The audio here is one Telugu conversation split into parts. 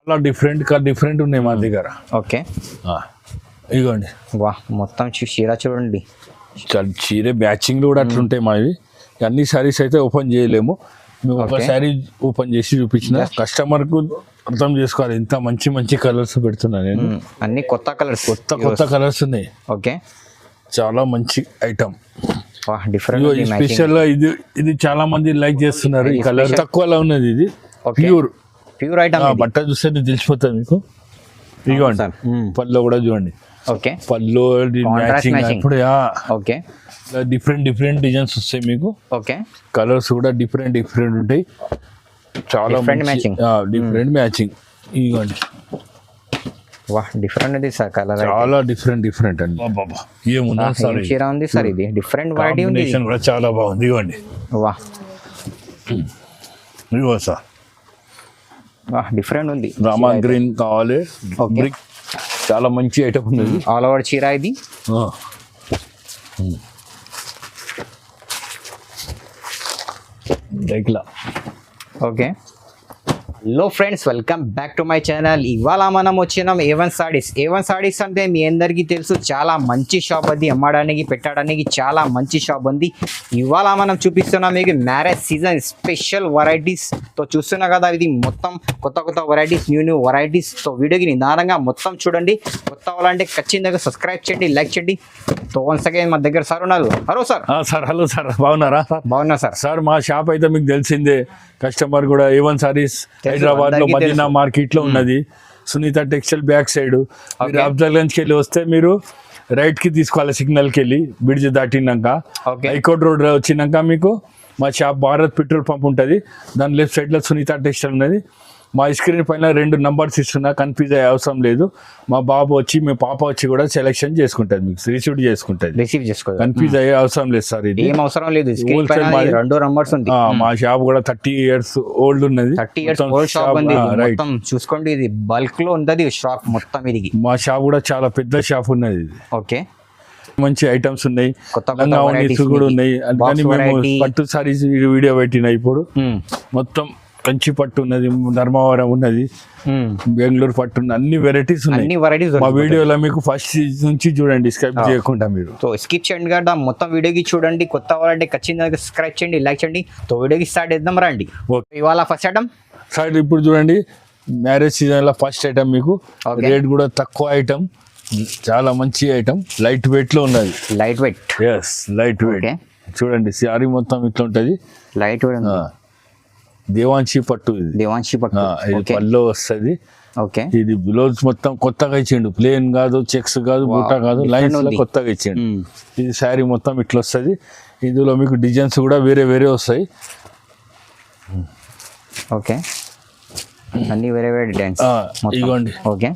చాలా డిఫరెంట్ ఉన్నాయి మా దగ్గర. ఓకే ఇదిగోండి వా మొత్తం చీర చూడండి. చీర మ్యాచింగ్లు కూడా అట్లుంటాయి మావి. అన్ని శారీస్ అయితే ఓపెన్ చేయలేము, మేము ఒక శారీ ఓపెన్ చేసి చూపించిన కస్టమర్కు అర్థం చేసుకోవాలి. ఇంత మంచి కలర్స్ పెడుతున్నా నేను, అన్ని కొత్త కలర్స్ ఉన్నాయి. ఓకే చాలా మంచి ఐటమ్, డిఫరెంట్ స్పెషల్. ఇది చాలా మంది లైక్ చేస్తున్నారు. ఈ కలర్ తక్కువలో ఉన్నది, ఇది ప్యూర్ ఐటమ్. బట్ట చూస్తే తెలిసిపోతుంది మీకు. ఇదిగోండి పళ్ళు కూడా చూడండి. ఓకే పళ్ళు మ్యాచింగ్ ఇప్పుడు ఓకే డిఫరెంట్ డిజైన్స్ వస్తాయి మీకు. ఓకే కలర్స్ కూడా డిఫరెంట్ ఉంటాయి. చాలా డిఫరెంట్ మ్యాచింగ్. ఇదిగోండి వా డిఫరెంట్ ఉంది సార్ కలర్, చాలా డిఫరెంట్ అండి. ఏమున్నా చీర ఉంది సార్, ఇది డిఫరెంట్ వెరైటీ ఉంది కూడా చాలా బాగుంది. ఇదిగోండి వా ఇదిగో సార్ డిఫరెంట్ ఉంది. రామా గ్రీన్ కావాలి, బ్రిక్ చాలా మంచి ఐటమ్ ఉంది. ఆల్ ఓవర్ చీర ఇది. Okay hello friends, welcome back to my channel. ఇవాళ మనం వచ్చినాం A1 సారీస్ అంటే మీ అందరికీ తెలుసు, చాలా మంచి షాప్ అది. అమ్మడానికి పెట్టడానికి చాలా మంచి షాప్ ఉంది. ఇవాళ మనం చూపిస్తున్నాం మీకు మ్యారేజ్ సీజన్ స్పెషల్ వెరైటీస్తో చూస్తున్నా కదా. ఇది మొత్తం కొత్త వెరైటీస్, న్యూ వెరైటీస్. సో వీడియోకి నిదానంగా మొత్తం చూడండి. కొత్త వాళ్ళంటే ఖచ్చితంగా సబ్స్క్రైబ్ చేయండి, లైక్ చేయండి. సో వన్స్ అగైన్ మా దగ్గర సార్ ఉన్నారు. హలో సార్ బాగున్నారా? బాగున్నా సార్. మా షాప్ అయితే మీకు తెలిసిందే, కస్టమర్ కూడా A1 సారీస్ హైదరాబాద్ లో మదీనా మార్కెట్ లో ఉన్నది. Sunitha textile back side. మీరు అఫ్జల్గంజ్ కి వెళ్ళి వస్తే మీరు రైట్ కి తీసుకోవాలి, సిగ్నల్ కి వెళ్ళి బ్రిడ్జ్ దాటినాక హైకోర్ట్ రోడ్ వచ్చినాక మీకు మా షాప్ భారత్ పెట్రోల్ పంప్ ఉంటుంది. దాని లెఫ్ట్ సైడ్ లో సునీత టెక్స్టైల్ ఉన్నది. మా స్క్రీన్ పైన 2 నంబర్స్ ఇస్తున్నా, కన్ఫ్యూజ్ అయ్యే అవసరం లేదు. మా బాబు వచ్చి మీ పాప వచ్చి కూడా సెలెక్షన్ చేసుకుంటుంది, మీకు రిసీవ్ చేసుకోవాలి. కన్ఫ్యూజ్ అయ్యే అవసరం లేదు సార్, ఇది ఏం అవసరం లేదు. 2 నంబర్స్ ఉంది. మా షాప్ కూడా 30 years ఓల్డ్ ఉన్నది. 30 years ఓల్డ్ షాప్ ఉంది. మొత్తం చూసుకోండి, ఇది బల్క్ లో ఉంది షాప్ మొత్తం. ఇది మా షాప్ కూడా చాలా పెద్ద షాప్ ఉన్నది. ఓకే మంచి ఐటమ్స్ ఉన్నాయి, కూడా ఉన్నాయి. అందుకని మేము పట్టు సారీస్ వీడియో పెట్టిన. ఇప్పుడు మొత్తం కంచి పట్టు ఉన్నది, ధర్మవరం ఉన్నది, బెంగళూరు పట్టు ఉన్నది, అన్ని వెరైటీస్ ఉన్నాయి. మా వీడియోలో మీకు ఫస్ట్ నుంచి చూడండి, స్కిప్ చేయకుండా. మీరు స్కిప్ చేయండి కదా, మొత్తం వీడియోకి చూడండి. కొత్త వాళ్ళంటే ఖచ్చితంగా సబ్స్క్రైబ్ చేయండి, లైక్ చేయండి. తో వీడియోకి స్టార్ట్ చేద్దాం రండి. ఇవాళ ఫస్ట్ ఐటమ్ సార్, ఇప్పుడు చూడండి మ్యారేజ్ సీజన్ లో ఫస్ట్ ఐటమ్ మీకు. రేట్ కూడా తక్కువ ఐటమ్, చాలా మంచి ఐటమ్, లైట్ వెయిట్ లో ఉన్నది. లైట్ వెయిట్ చూడండి, శారీ మొత్తం ఇట్లా ఉంటది. లైట్ వెయిట్ దేవాంశి పట్టు, ఇది పల్లో వస్తుంది. ఇది బ్లౌజ్ మొత్తం కొత్తగా ఇచ్చిండు, ప్లేన్ కాదు, చెక్స్ కాదు, బూటా కాదు, లైన్స్ లో కొత్తగా ఇచ్చిండు. ఇది శారీ మొత్తం ఇట్లా వస్తుంది. ఇందులో మీకు డిజైన్స్ కూడా వేరే వస్తాయి. ఓకే అన్ని వేరే డిజైన్స్. ఇదిగోండి, ఓకే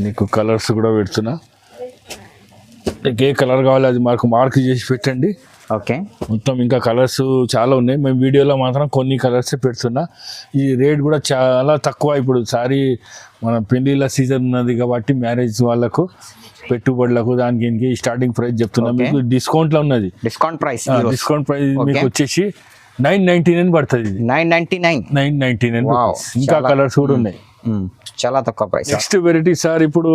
నీకు కలర్స్ కూడా పెడుతున్నా. ఏ కలర్ కావాలి అది మార్క్ చేసి పెట్టండి. ఓకే మొత్తం ఇంకా కలర్స్ చాలా ఉన్నాయి. మేము వీడియోలో మాత్రం కొన్ని కలర్స్ పెడుతున్నా. ఈ రేట్ కూడా చాలా తక్కువ. ఇప్పుడు సారీ మన పెళ్లిళ్ళ సీజన్ ఉన్నది కాబట్టి మ్యారేజ్ వాళ్ళకు, పెట్టుబడులకు, దానికి స్టార్టింగ్ ప్రైస్ చెప్తున్నా. మీకు డిస్కౌంట్ లో ఉన్నది. డిస్కౌంట్ ప్రైస్ మీకు వచ్చేసి 999 పడుతుంది. 999. ఇంకా కలర్స్ కూడా ఉన్నాయి, చాలా తక్కువ ప్రైస్. నెక్స్ట్ వెరైటీ సార్, ఇప్పుడు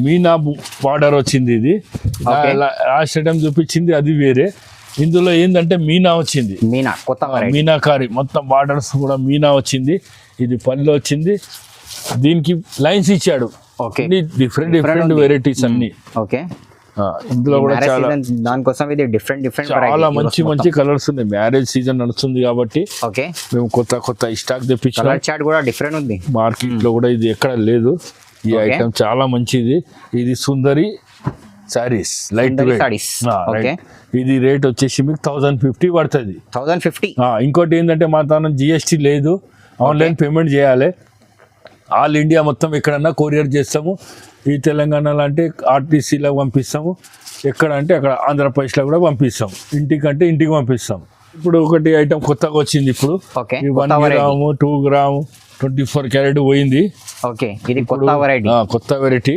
మీనా బార్డర్ వచ్చింది. ఇది లాస్ట్ ఐటమ్ చూపించింది, అది వేరే. ఇందులో ఏంటంటే మీనా వచ్చింది, మీనాకారి మొత్తం బార్డర్స్ కూడా మీనా వచ్చింది. ఇది పళ్ళు వచ్చింది, దీనికి లైన్స్ ఇచ్చాడు. డిఫరెంట్ వెరైటీస్ అన్ని. ఓకే ఇందులో కూడా చాలా దానికోసం ఇది డిఫరెంట్ చాలా మంచి కలర్స్ ఉన్నాయి. మ్యారేజ్ సీజన్ నడుస్తుంది కాబట్టి మేము కొత్త స్టాక్ తెప్పించాం. కలర్ చార్ట్ కూడా డిఫరెంట్ ఉంది. మార్కెట్ లో కూడా ఇది ఎక్కడ లేదు. ఈ ఐటమ్ చాలా మంచిది. ఇది సుందరి సారీస్, లైట్ వెయిట్. ఇది రేట్ వచ్చేసి మీకు 1050 పడుతుంది. 1050. ఇంకోటి ఏంటంటే మా తన GST లేదు, ఆన్లైన్ పేమెంట్ చేయాలి. ఆల్ ఇండియా మొత్తం ఎక్కడన్నా కొరియర్ చేస్తాము. ఈ తెలంగాణలో అంటే RTCలో పంపిస్తాము, ఎక్కడ అంటే అక్కడ ఆంధ్రప్రదేశ్లో కూడా పంపిస్తాం. ఇంటికి పంపిస్తాం. ఇప్పుడు ఒకటి ఐటమ్ కొత్తగా వచ్చింది. ఇప్పుడు 1 గ్రాము 2 గ్రాము 24 క్యారెట్ పోయింది. కొత్త వెరైటీ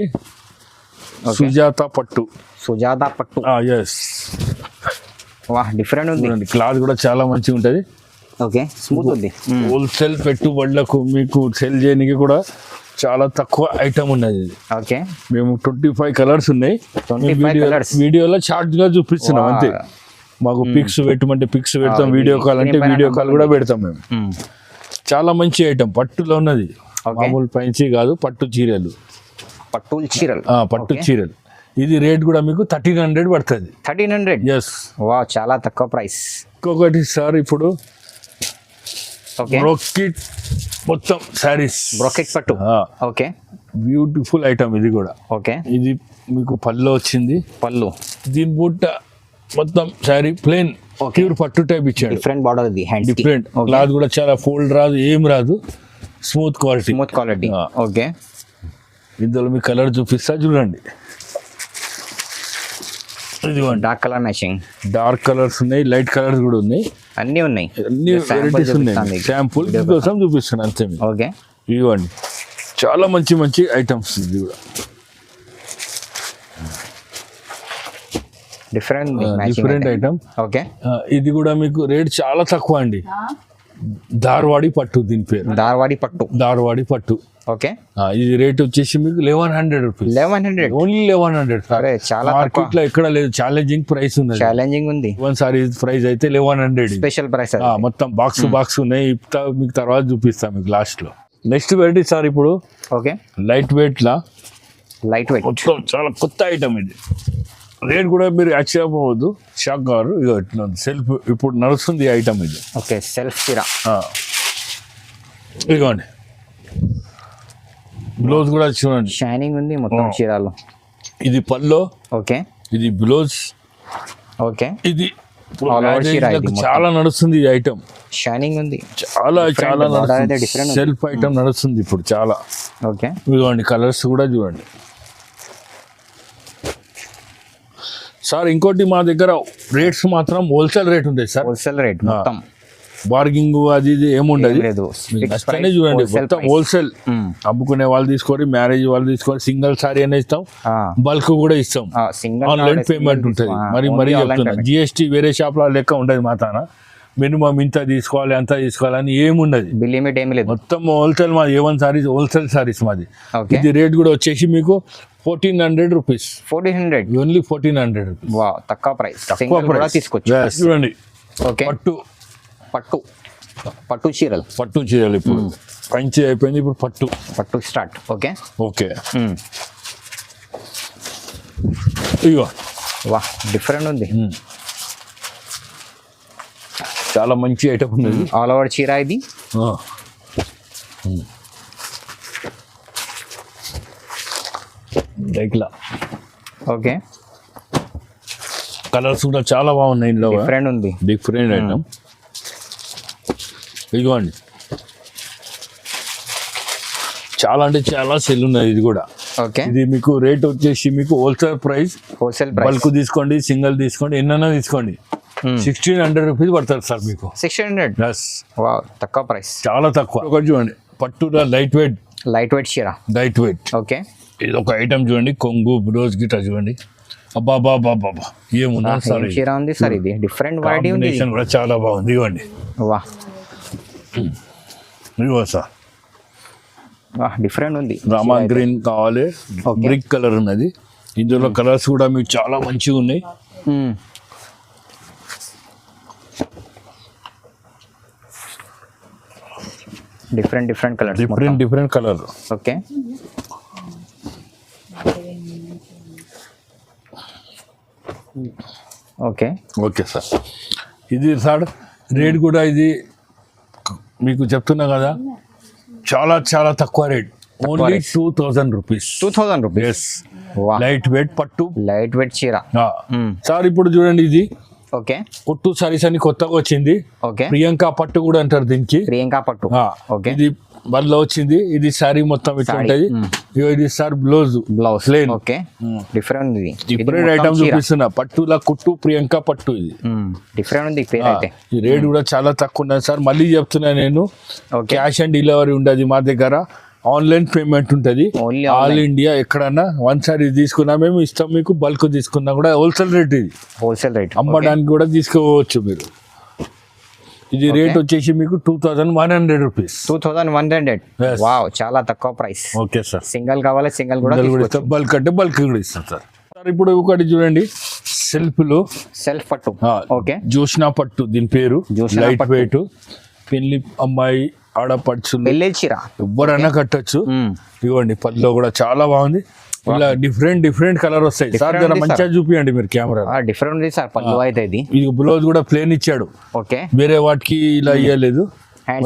సుజాత పట్టు. డిఫరెంట్ ఉంది. క్లాత్ కూడా చాలా మంచిగా ఉంటుంది. ఓకే స్మూత్ ఉంది. హోల్సేల్ పెట్టుబడులకు మీకు సెల్ చేయడానికి కూడా చాలా తక్కువ ఐటమ్ ఉన్నది ఇది. ఓకే మేము 25 కలర్స్ ఉన్నాయి. 25 colours. వీడియోలో షార్ట్ గా చూపిస్తున్నాం అంతే. మాకు పిక్స్ పెట్టమంటే పిక్స్ పెడతాం, వీడియో కాల్ అంటే వీడియో కాల్ కూడా పెడతాం మేము. చాలా మంచి ఐటమ్ పట్టులో ఉన్నది, మామూలు పంచి కాదు, పట్టు చీరలు. పట్టుల చీరలు. పట్టు చీరలు. ఇది రేట్ కూడా మీకు 1300 పడుతుంది. 1300. ఎస్. వా చాలా తక్కువ ప్రైస్. ఇంకొకటి సార్ ఇప్పుడు ఓకే బ్రోకెట్ మొత్తం శారీస్. బ్రోకెట్ పట్టు. ఓకే బ్యూటిఫుల్ ఐటమ్ ఇది కూడా. ఓకే ఇది మీకు పళ్ళు వచ్చింది, పళ్ళు. దీని బుట్ట మొత్తం శారీ ప్లేన్ ప్యూర్ పట్టు టైప్ ఇచ్చాడు. డిఫరెంట్ బార్డర్ ఇది, హ్యాండ్స్ కి. డిఫరెంట్ క్లాత్ కూడా చాలా ఫోల్డ్ రాదు, ఏం రాదు, smooth quality. Smooth quality. Okay ఇందులో మీ కలర్ చూపిస్తా చూడండి. ఇదిగోండి dark colour matching. Dark colours ఉన్నాయి, లైట్ కలర్స్ కూడా ఉన్నాయి, అన్నీ ఉన్నాయి, అన్ని వెరైటీస్ ఉన్నాయి. శాంపుల్ కోసం చూపిస్తాను అంతే. ఓకే ఇదిగోండి చాలా మంచి మంచి ఐటమ్స్. ఇది కూడా డిఫరెంట్ ఐటమ్. ఓకే ఇది కూడా మీకు రేట్ చాలా తక్కువ అండి. ధార్వాడి పట్టు దీని పేరు. ధార్వాడి పట్టు. ధార్వాడి పట్టు. ఓకే ఇది రేట్ వచ్చేసి మీకు 1100 రూపీస్. 1100. ఓన్లీ 1100. అరే చాలా మార్కెట్ లో ఎక్కడ లేదు, ఛాలెంజింగ్ ప్రైస్ ఉంది. ఛాలెంజింగ్ ఉంది. వన్ సారీ ప్రైస్ అయితే 1100. Special price. మొత్తం బాక్స్ ఉన్నాయి. మీకు తర్వాత చూపిస్తా మీకు లాస్ట్ లో. నెక్స్ట్ వెరైటీ సార్ ఇప్పుడు ఓకే లైట్ వెయిట్ లా. లైట్ వెయిట్ మొత్తం చాలా కొత్త ఐటమ్ ఇది. రేట్ కూడా మీరు ఆశ్చర్యపోవద్దు, షాక్ కారు. ఇక సెల్ఫ్ ఇప్పుడు నడుస్తుంది ఐటమ్ ఇది. ఓకే సెల్ఫ్ చీర. ఇదిగోండి బ్లౌజ్ కూడా చూడండి, షైనింగ్ ఉంది మొత్తం చీరలో. ఇది పల్లో. ఓకే ఇది బ్లౌజ్. ఓకే ఇది చీర చాలా నడుస్తుంది ఈ ఐటమ్. షైనింగ్ ఉంది, చాలా చాలా డిఫరెంట్ సెల్ఫ్ ఐటమ్ నడుస్తుంది ఇప్పుడు చాలా. ఓకే ఇదిగోండి కలర్స్ కూడా చూడండి సార్. ఇంకోటి మా దగ్గర రేట్స్ మాత్రం హోల్సేల్ రేట్ ఉంటాయి సార్. హోల్సేల్ రేట్ మొత్తం, బార్గింగ్ అది ఇది ఏముండదు. లేదు నచ్చనే చూడండి, మొత్తం హోల్సేల్. అమ్ముకునే వాళ్ళు తీసుకోరు, మ్యారేజ్ వాళ్ళు తీసుకోరు, సింగిల్ సారీ అయినా ఇస్తాం, బల్క్ కూడా ఇస్తాం. ఆన్లైన్ పేమెంట్ ఉంటుంది. మరి చెప్తున్నా, జిఎస్టీ వేరే షాప్ లో లెక్క ఉండదు మా తాన. మినిమం ఇంత తీసుకోవాలి అంత తీసుకోవాలని ఏముండదు, బిల్ లిమిట్ ఏమి లేదు. మొత్తం హోల్సేల్ మాది. A1 సారీస్ హోల్సేల్ సారీస్ మాది. ఇది రేట్ కూడా వచ్చేసి మీకు 1400 రూపీస్. 1400. Only 1400 rupees. వా తక్కువ ప్రైస్. తక్కువ ప్రైస్ తీసుకోవచ్చు. చూడండి ఓకే పట్టు. పట్టు పట్టు చీరలు. పట్టు చీరలు ఇప్పుడు పంచి అయిపోయింది, ఇప్పుడు పట్టు. పట్టు స్టార్ట్. ఓకే ఓకే ఇగో వా డిఫరెంట్ ఉంది, చాలా మంచి ఐటమ్ ఉంది. ఆల్ ఓవర్ చీర ఇది. లైక్లా. ఓకే కలర్స్ కూడా చాలా బాగున్నాయి. ఇందులో డిఫరెంట్ ఉంది, డిఫరెంట్ ఐటమ్. ఇదిగోండి చాలా అంటే చాలా సెల్ ఉన్నది ఇది కూడా. ఓకే ఇది మీకు రేట్ వచ్చేసి మీకు wholesale price. Wholesale price. Bulk తీసుకోండి, సింగిల్ తీసుకోండి, ఎన్నైనా తీసుకోండి, 1600 రూపీస్ పడుతుంది సార్ మీకు. 1600. వా తక్కువ ప్రైస్, చాలా తక్కువ. ఒకటి చూడండి పట్టులో లైట్ వెయిట్. లైట్ వెయిట్ చీర. Light weight. ఓకే ఇది ఒక ఐటమ్ చూడండి, కొంగు బ్లౌజ్ గిట్ట చూడండి. అబ్బా ఏమున్నా సార్ చీర ఉంది సార్. ఇది డిఫరెంట్ వెరైటీ ఉంది కూడా చాలా బాగుంది. ఇవ్వండి వా ఇవ్వ సార్. డిఫరెంట్ ఉంది. రామా గ్రీన్ కావాలి, బ్రిక్ కలర్ ఉన్నది. ఇందులో కలర్స్ కూడా మీకు చాలా మంచిగా ఉన్నాయి. Different colour. Different colour. Okay okay okay sir. ఇది సార్ రేట్ కూడా ఇది మీకు చెప్తున్నా కదా, చాలా చాలా తక్కువ rate. Only 2000 rupees. 2000 rupees. Light weight పట్టు. లైట్ వెయిట్ చీర సార్. ఇప్పుడు చూడండి ఇది ఓకే పట్టు సారీస్ అని కొత్తగా వచ్చింది. ఓకే ప్రియాంక పట్టు కూడా అంటారు దీనికి. ప్రియాంక పట్టు. ఓకే ఇది బల్లో వచ్చింది. ఇది సారీ మొత్తం ఇట్లా ఉంటది. ఇది sir blouse. Plain. Okay different ఉంది. డిఫరెంట్ ఐటమ్ చూపిస్తున్నా. పట్టులా కుట్టు ప్రియాంక పట్టు. ఇది డిఫరెంట్ ఉంది. ఈ రేట్ కూడా చాలా తక్కువ ఉన్నది సార్. మళ్ళీ చెప్తున్నా నేను, క్యాష్ ఆన్ డెలివరీ ఉండదు మా దగ్గర, ఆన్లైన్ పేమెంట్ ఉంటుంది. ఆల్ ఇండియా ఎక్కడన్నా వన్ సారీ తీసుకున్నా మేము ఇస్తాం మీకు. బల్క్ తీసుకున్నా కూడా హోల్సేల్ రేట్. ఇది హోల్సేల్ రేట్. అమ్మడానికి కూడా తీసుకోవచ్చు మీరు. ఇది రేట్ వచ్చేసి మీకు 2100 రూపీస్. 2100. Yes. వావ్, చాలా తక్కువ ప్రైస్. Okay sir. సింగిల్ కావాలి సింగిల్ కూడా తీసుకోవచ్చు. బల్క్ అంటే బల్క్ కూడా ఇస్తాం సార్. సార్ ఇప్పుడు ఒకటి చూడండి, సెల్ఫ్లు సెల్ఫ్ పట్టు. ఓకే, జోష్నా పట్టు దీని పేరు. జోష్నా లైట్ పట్టు. వెయిట్, పెళ్లి అమ్మాయి ఆడపడుచులు పెళ్ళి చీర ఎవరైనా కట్టొచ్చు. ఇవ్వండి, పళ్ళలో కూడా చాలా బాగుంది. ఇలా డిఫరెంట్ కలర్ వస్తాయి సార్. జర మంచిగా చూపియండి మీరు కెమెరా. డిఫరెంట్ ఉంది సార్ పళ్ళు అయితే. ఇది ఇది బ్లౌజ్ కూడా ప్లేన్ ఇచ్చాడు. ఓకే, వేరే వాటికి ఇలా ఇయ్యలేదు.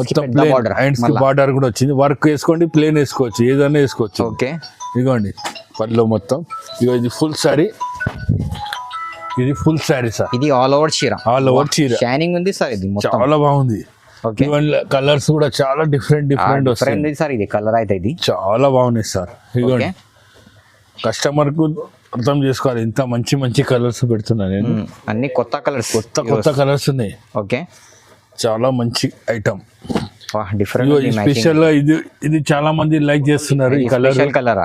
మొత్తం ప్లేన్, హ్యాండ్స్ కి బార్డర్ కూడా వచ్చింది. వర్క్ వేసుకోండి, ప్లేన్ వేసుకోవచ్చు, ఏదైనా వేసుకోవచ్చు. ఓకే, ఇదిగోండి పళ్ళు మొత్తం. ఇగో ఇది ఫుల్ సారీ. ఇది ఫుల్ సారీ సార్. ఇది ఆల్ ఓవర్ చీర. ఆల్ ఓవర్ చీర షైనింగ్ ఉంది సార్. ఇది మొత్తం చాలా బాగుంది. ఓకే, కలర్స్ కూడా చాలా డిఫరెంట్ వస్తాయి సార్. ఇది కలర్ అయితే ఇది చాలా బాగున్నాయి సార్. ఇదిగోండి, కస్టమర్ కు అర్థం చేసుకోవాలి, ఇంత మంచి కలర్స్ పెడుతున్నా నేను. అన్ని కొత్త కలర్స్, కొత్త కలర్స్ ఉన్నాయి. ఓకే, చాలా మంచి ఐటమ్. డిఫరెంట్ స్పెషల్ గా ఇది చాలా మంది లైక్ చేస్తున్నారు. ఈ కలర్ కలర్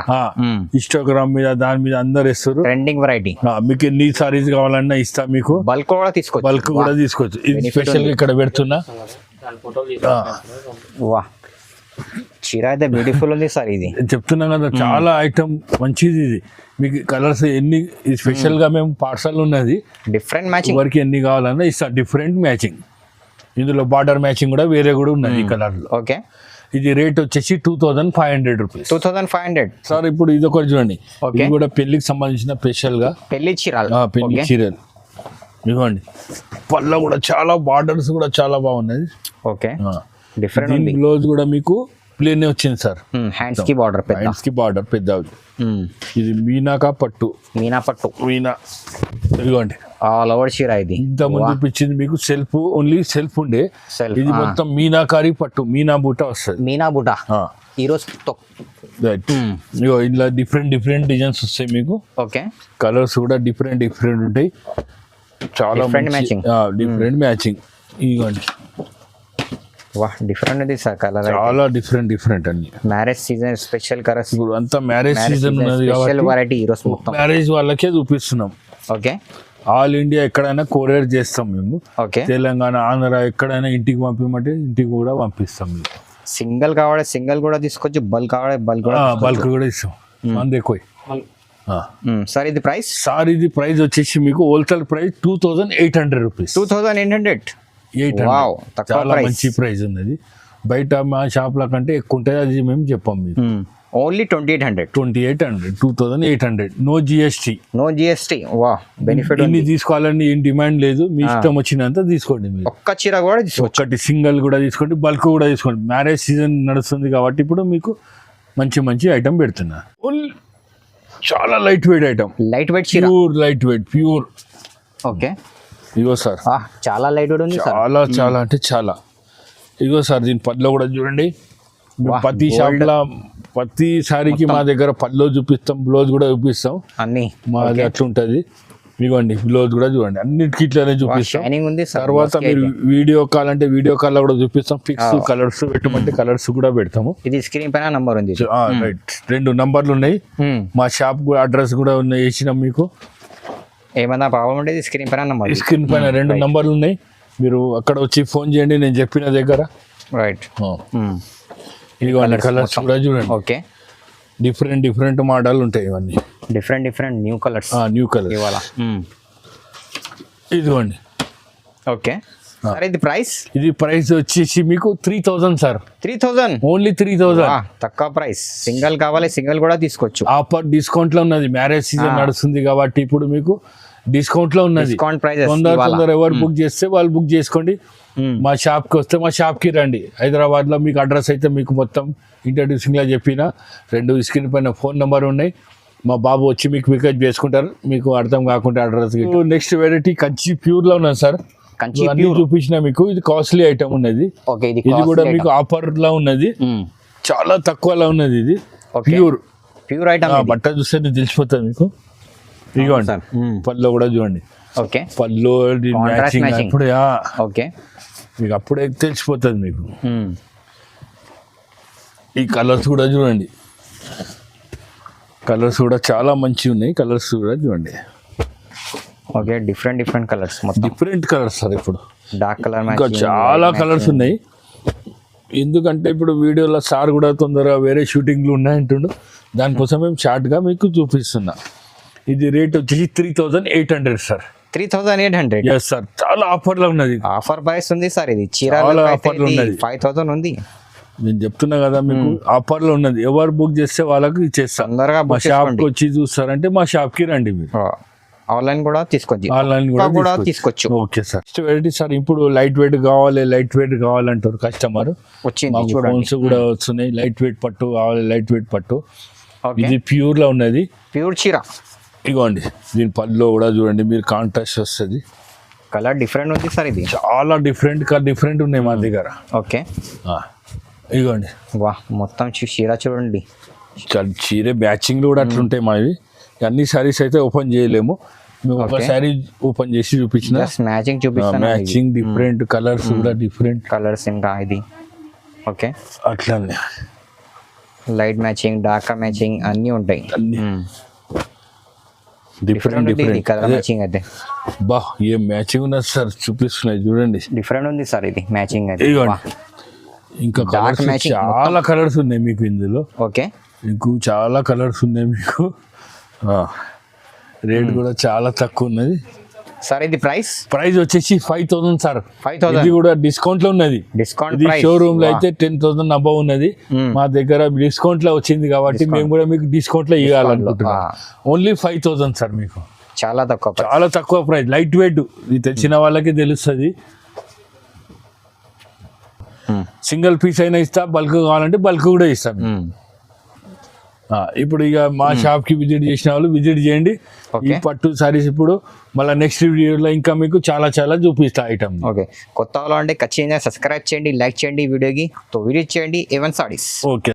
ఇన్స్టాగ్రామ్ మీద దాని మీద అందరు ఇస్తారు. Trending variety. మీకు ఎన్ని సారీస్ కావాలన్నా ఇస్తా. మీకు బల్క్ కూడా తీసుకోవచ్చు. బల్క్ కూడా తీసుకోవచ్చు. ఇది స్పెషల్ గా ఇక్కడ పెడుతున్నా. వా, చీర అయితే బ్యూటిఫుల్ ఉంది సార్. ఇది చెప్తున్నాం కదా, చాలా ఐటమ్ మంచిది. ఇది మీకు కలర్స్ ఎన్ని స్పెషల్ గా మేము పార్సల్ ఉన్నది. డిఫరెంట్ మ్యాచింగ్, వరకు ఎన్ని కావాలన్నా ఇస్తా. డిఫరెంట్ మ్యాచింగ్, ఇందులో బార్డర్ మ్యాచింగ్ కూడా వేరే కూడా ఉన్నది ఈ కలర్ లో. ఓకే, ఇది రేట్ వచ్చేసి 2500 రూపీస్. 2500 సార్. ఇప్పుడు ఇది ఒకటి చూడండి, ఇది కూడా పెళ్లికి సంబంధించిన స్పెషల్ గా పెళ్లి చీరలు. పెళ్లి చీరలు ఇవ్వండి. పళ్ళ కూడా చాలా బార్డర్స్ కూడా చాలా బాగున్నది. Okay, different. బ్లౌజ్ కూడా మీకు ప్లేన్ వచ్చింది సార్. హ్యాండ్స్ కి బార్డర్ పెద్ద. హ్యాండ్స్ కి బార్డర్ పెద్ద. ఇది మీనాకా పట్టు. మీనా పట్టు. మీనా ఇదిగోండి ఆల్ ఓవర్ చీర. ఇది ఇంత ముందు చూపించింది మీకు సెల్ఫ్, ఓన్లీ సెల్ఫ్ ఉండే. ఇది మొత్తం మీనాకారి పట్టు, మీనా బూట వస్తుంది. మీనా బూట ఈరోజు ఇలా డిఫరెంట్ డిజైన్స్ వస్తాయి మీకు. ఓకే, కలర్స్ కూడా డిఫరెంట్ ఉంటాయి. చాలా డిఫరెంట్ మ్యాచింగ్. ఇదిగోండి, వా, డిఫరెంట్ ఉంది సార్ కలర్. చాలా డిఫరెంట్ అన్ని. Marriage season special colours. ఇప్పుడు అంతా మ్యారేజ్ సీజన్ ఉన్నది కాబట్టి వెరైటీ ఈరోజు మొత్తం మ్యారేజ్ వాళ్ళకే చూపిస్తున్నాం. ఓకే, ఆల్ ఇండియా ఎక్కడైనా కొరియర్ చేస్తాం మేము. ఓకే, తెలంగాణ, ఆంధ్ర ఎక్కడైనా ఇంటికి పంపించమంటే ఇంటికి కూడా పంపిస్తాం. మీకు సింగిల్ కావాలి సింగిల్ కూడా తీసుకోవచ్చు, బల్క్ కావాలి బల్క్ కూడా ఇస్తాం. అంతే ఎక్కువ సార్. ఇది ప్రైస్ సార్, ఇది ప్రైస్ వచ్చేసి మీకు హోల్సేల్ ప్రైస్ 2800 రూపీస్. 2800. చాలా మంచి ప్రైస్ ఉన్నది. బయట మా షాప్ల కంటే ఎక్కువ ఉంటుంది, అది మేము చెప్పాం మీకు. Only 2800. 2800 no GST. No GST. వా, బెనిఫిట్. ఇన్ని తీసుకోవాలని ఏం డిమాండ్ లేదు, మీ ఇష్టం వచ్చినంత తీసుకోండి. మీరు ఒక్క చీర కూడా తీసుకోవచ్చు, ఒకటి సింగిల్ కూడా తీసుకోండి, బల్క్ కూడా తీసుకోండి. మ్యారేజ్ సీజన్ నడుస్తుంది కాబట్టి ఇప్పుడు మీకు మంచి ఐటమ్ పెడుతున్నా. చాలా light weight item. Light weight చీర, ప్యూర్. ఓకే, ఇగో సార్, చాలా లైట్ వెయిట్ ఉంది. చాలా అంటే చాలా. ఇగో సార్, దీని పళ్ళలో కూడా చూడండి. ప్రతి షాప్లో ప్రతి సారీకి మా దగ్గర పళ్ళు చూపిస్తాం, బ్లౌజ్ కూడా చూపిస్తాం. అన్ని మాది అట్లా ఉంటుంది. ఇవ్వండి, బ్లౌజ్ కూడా చూడండి, అన్నిటికీ ఇట్లానే చూపిస్తాం. తర్వాత మీరు వీడియో కాల్ అంటే వీడియో కాల్ కూడా చూపిస్తాం. ఫిక్స్ కలర్స్ పెట్టమంటే కలర్స్ కూడా పెడతాము. ఇది స్క్రీన్ పైన నంబర్ ఉంది. రైట్, 2 నంబర్లు ఉన్నాయి. మా షాప్ అడ్రస్ కూడా ఉన్నాయి, వేసినాం మీకు. ఏమన్నా ప్రాబ్లం ఉండేది స్క్రీన్ పైన నంబర్. స్క్రీన్ పైన 2 నంబర్లు ఉన్నాయి. మీరు అక్కడ వచ్చి ఫోన్ చేయండి, నేను చెప్పిన దగ్గర. రైట్, ఇదిగోండి కలర్స్ కూడా చూడండి. ఓకే, డిఫరెంట్ మోడల్ ఉంటాయి ఇవన్నీ. Different new colours. New colour ఇవాళ. ఇదిగోండి. ఓకే సార్, ఇది ప్రైస్ వచ్చేసి మీకు 3000 సార్. 3000, ఓన్లీ 3000. తక్కువ ప్రైస్. సింగిల్ కావాలి సింగిల్ కూడా తీసుకోవచ్చు. ఆఫర్ డిస్కౌంట్ లో ఉన్నది. మ్యారేజ్ సీజన్ నడుస్తుంది కాబట్టి ఇప్పుడు మీకు డిస్కౌంట్ లో ఉన్నది. Discount prices. తొందర ఎవరు బుక్ చేస్తే వాళ్ళు బుక్ చేసుకోండి. మా షాప్ కి వస్తే మా షాప్ కి రండి. హైదరాబాద్ లో మీకు అడ్రస్ అయితే మీకు మొత్తం ఇంట్రడ్యూసింగ్ లా చెప్పిన 2 స్క్రీన్ పైన ఫోన్ నెంబర్ ఉన్నాయి. మా బాబు వచ్చి మీకు పికప్ చేసుకుంటారు. మీకు అర్థం కాకుండా address. Next variety Kanchi pure లో ఉన్నది సార్. అన్ని చూపించిన మీకు. ఇది కాస్ట్లీ ఐటమ్ ఉన్నది. ఇది కూడా మీకు ఆఫర్ లా ఉన్నది. చాలా తక్కువలో ఉన్నది. ఇది ప్యూర్ ఐటమ్. బట్ట చూస్తే తెలిసిపోతుంది మీకు. ఇదిగోండి, పళ్ళు కూడా చూడండి. ఓకే, పళ్ళు మ్యాచింగ్ అప్పుడే. ఓకే, మీకు అప్పుడే తెలిసిపోతుంది మీకు. ఈ కలర్స్ కూడా చూడండి. కలర్స్ కూడా చాలా మంచిగా ఉన్నాయి. కలర్స్ కూడా చూడండి. Okay, different colours. Different colours sir. ఇప్పుడు డార్క్ కలర్ ఇంకా చాలా కలర్స్ ఉన్నాయి. ఎందుకంటే ఇప్పుడు వీడియోలో సార్ కూడా తొందరగా వేరే షూటింగ్లు ఉన్నాయంటుండు, దానికోసం మేము షార్ట్గా మీకు చూపిస్తున్నా. ఇది రేట్ వచ్చేసి 3800 సార్. 3800. ఎస్ సార్, చాలా ఆఫర్లో ఉన్నది. ఆఫర్ ప్రైస్ ఉంది సార్. ఇది చాలా చీరాల ఆఫర్లు ఉన్నది. 5000 ఉంది. నేను చెప్తున్నా కదా మీకు ఆఫర్లో ఉన్నది. ఎవరు బుక్ చేస్తే వాళ్ళకి ఇచ్చేస్తాం. తొందరగా మా book షాప్కి చేసుకోండి. వచ్చి చూస్తారంటే మా షాప్కి రండి మీరు. ఆన్లైన్ కూడా తీసుకోవచ్చు. ఆన్లైన్ కూడా తీసుకోవచ్చు. Okay sir. Next variety sir, ఇప్పుడు లైట్ వెయిట్ కావాలంటారు కస్టమర్. వచ్చింది మాకు చూడండి. ఫోన్స్ కూడా వస్తున్నాయి. లైట్ వెయిట్ పట్టు కావాలి, లైట్ వెయిట్ పట్టు. ఓకే. ఇది ప్యూర్ లో ఉన్నది. ప్యూర్ చీర. ఇగోండి, దీని పళ్ళు కూడా చూడండి మీరు, కాంట్రాస్ట్ వస్తుంది. కలర్ డిఫరెంట్ ఉంది సార్. ఇది చాలా డిఫరెంట్ ఉన్నాయి మా దగ్గర. ఓకే. ఇగోండి, వా మొత్తం చీర చూడండి. చీర మ్యాచింగ్లు కూడా అట్లుంటాయి మావి. అన్ని సారీస్ అయితే ఓపెన్ చేయలేము, మేము ఒక Okay. సారీ ఓపెన్ చేసి చూపించిన. జస్ట్ మ్యాచింగ్ చూపిస్తాను. మ్యాచింగ్ డిఫరెంట్ కలర్స్ కూడా డిఫరెంట్ కలర్స్ ఇంకా ఇది. ఓకే. అట్లానే లైట్ మ్యాచింగ్, డార్క్ మ్యాచింగ్ అన్నీ ఉంటాయి. అన్ని డిఫరెంట్ డిఫరెంట్ ఉంది కలర్ డిఫరెంట్. మ్యాచింగ్ అయితే. బా ఏ మ్యాచింగ్ ఉన్నది సార్, చూపిస్తున్నాయి చూడండి. డిఫరెంట్ ఉంది సార్ ఇది మ్యాచింగ్ అయితే. ఇదిగోండి, ఇంకా Dark కలర్స్ matching చాలా కలర్స్ ఉన్నాయి మీకు ఇందులో. ఓకే. మీకు చాలా కలర్స్ ఉన్నాయి మీకు. రేట్ కూడా చాలా తక్కువ ఉన్నది సార్. ఇది ప్రైస్ ప్రైస్ వచ్చేసి 5000 సార్. 5000. ఇది కూడా డిస్కౌంట్ లో ఉన్నది. డిస్కౌంట్ ఇది ప్రైస్. షోరూమ్ లో అయితే 10,000 అబౌవ్ ఉన్నది. మా దగ్గర డిస్కౌంట్ లో వచ్చింది కాబట్టి మేము కూడా మీకు డిస్కౌంట్ లో ఇవ్వాలనుకుంటున్నాం. Only 5000 sir. మీకు చాలా తక్కువ price. చాలా తక్కువ ప్రైస్, లైట్ వెయిట్. ఇది తెచ్చిన వాళ్ళకి తెలుస్తుంది. సింగిల్ పీస్ అయినా ఇస్తా, బల్క్ కావాలంటే బల్క్ కూడా ఇస్తాం. ఇప్పుడు ఇక మా షాప్ కి విజిట్ చేసిన వాళ్ళు విజిట్ చేయండి. ఈ Okay. పట్టు సారీస్ ఇప్పుడు మళ్ళీ నెక్స్ట్ వీడియోలో ఇంకా మీకు చాలా చూపిస్తా ఐటమ్. ఓకే. కొత్త వాళ్ళు అంటే ఖచ్చితంగా సబ్స్క్రైబ్ చేయండి, లైక్ చేయండి వీడియోకి, తో విజిట్ చేయండి A1 సారీస్. ఓకే.